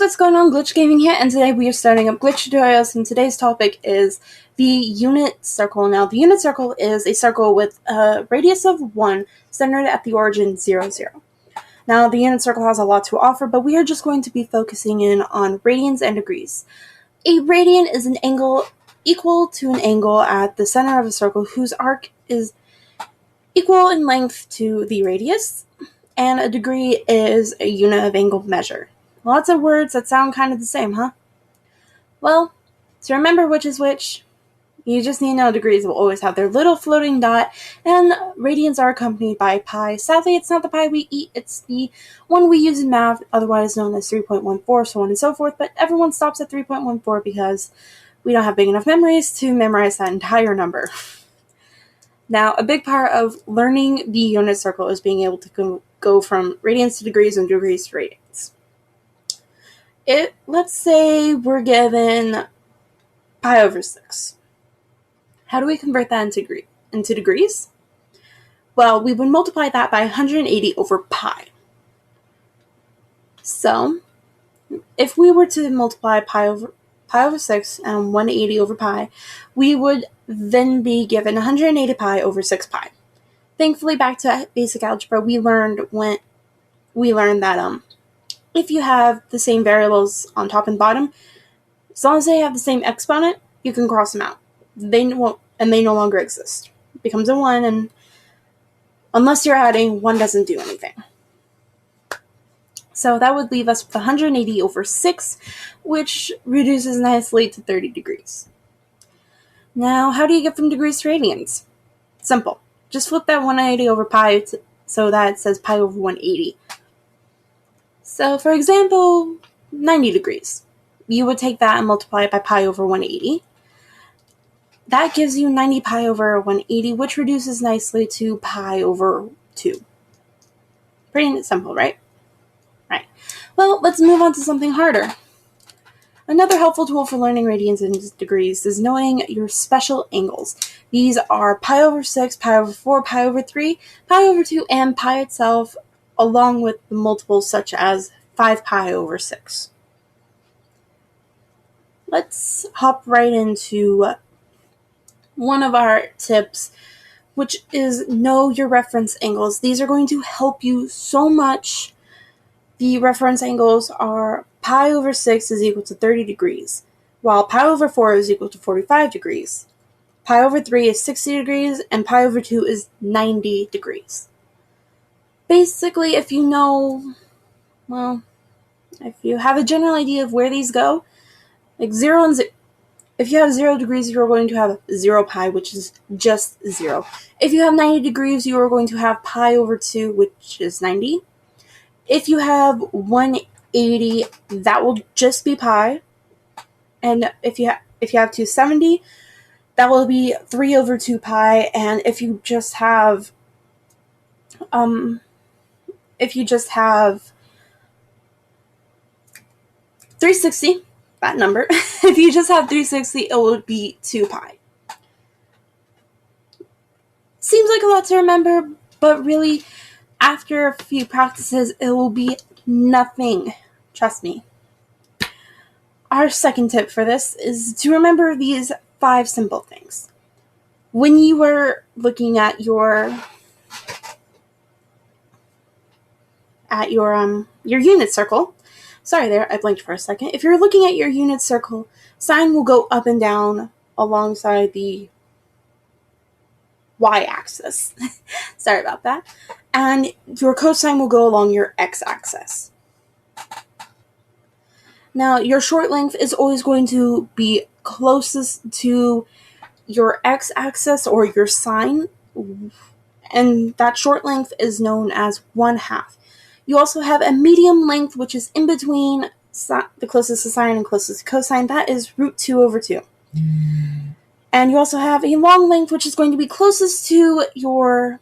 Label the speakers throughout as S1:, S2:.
S1: what's going on? Glitch Gaming here, and today we are starting up glitch tutorials, and today's topic is the unit circle. Now, the unit circle is a circle with a radius of 1 centered at the origin 0, 0. Now, the unit circle has a lot to offer, but we are just going to be focusing in on radians and degrees. A radian is an angle equal to an angle at the center of a circle whose arc is equal in length to the radius, and a degree is a unit of angle measure. Lots of words that sound kind of the same, huh? Well, to remember which is which, you just need to know degrees will always have their little floating dot, and radians are accompanied by pi. Sadly, it's not the pi we eat, it's the one we use in math, otherwise known as 3.14, so on and so forth, but everyone stops at 3.14 because we don't have big enough memories to memorize that entire number. Now, a big part of learning the unit circle is being able to go from radians to degrees and degrees to radians. Let's say we're given pi over 6. How do we convert that into degrees? Well, we would multiply that by 180 over pi. So, if we were to multiply pi over 6 and 180 over pi, we would then be given 180 pi over 6 pi. Thankfully, back to basic algebra, we learned that if you have the same variables on top and bottom, as long as they have the same exponent, you can cross them out. They no longer exist. It becomes a 1, and unless you're adding, 1 doesn't do anything. So that would leave us with 180 over 6, which reduces nicely to 30 degrees. Now, how do you get from degrees to radians? Simple. Just flip that 180 over pi so that it says pi over 180. So, for example, 90 degrees. You would take that and multiply it by pi over 180. That gives you 90 pi over 180, which reduces nicely to pi over 2. Pretty simple, right? Right. Well, let's move on to something harder. Another helpful tool for learning radians and degrees is knowing your special angles. These are pi over 6, pi over 4, pi over 3, pi over 2, and pi itself, along with the multiples such as 5 pi over 6. Let's hop right into one of our tips, which is know your reference angles. These are going to help you so much. The reference angles are pi over 6 is equal to 30 degrees, while pi over 4 is equal to 45 degrees. Pi over 3 is 60 degrees, and pi over 2 is 90 degrees. Basically, if you have a general idea of where these go, like 0 and 0, if you have 0 degrees, you're going to have 0 pi, which is just 0. If you have 90 degrees, you are going to have pi over 2, which is 90. If you have 180, that will just be pi. And if you have 270, that will be 3 over 2 pi. And if you just have 360, that number, if you just have 360, it will be 2 pi. Seems like a lot to remember, but really, after a few practices, it will be nothing. Trust me. Our second tip for this is to remember these 5 simple things. When you were looking at your unit circle, sorry there, I blinked for a second. If you're looking at your unit circle, sign will go up and down alongside the y-axis. Sorry about that. And your cosine will go along your x-axis. Now, your short length is always going to be closest to your x-axis or your sine, and that short length is known as 1/2. You also have a medium length, which is in between the closest to sine and closest to cosine. That is root 2 over 2. And you also have a long length, which is going to be closest to your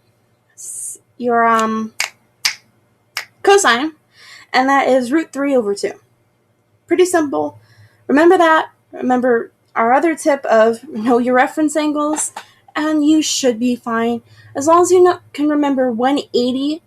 S1: cosine, and that is root 3 over 2. Pretty simple. Remember that. Remember our other tip of know your reference angles, and you should be fine. As long as you can remember 180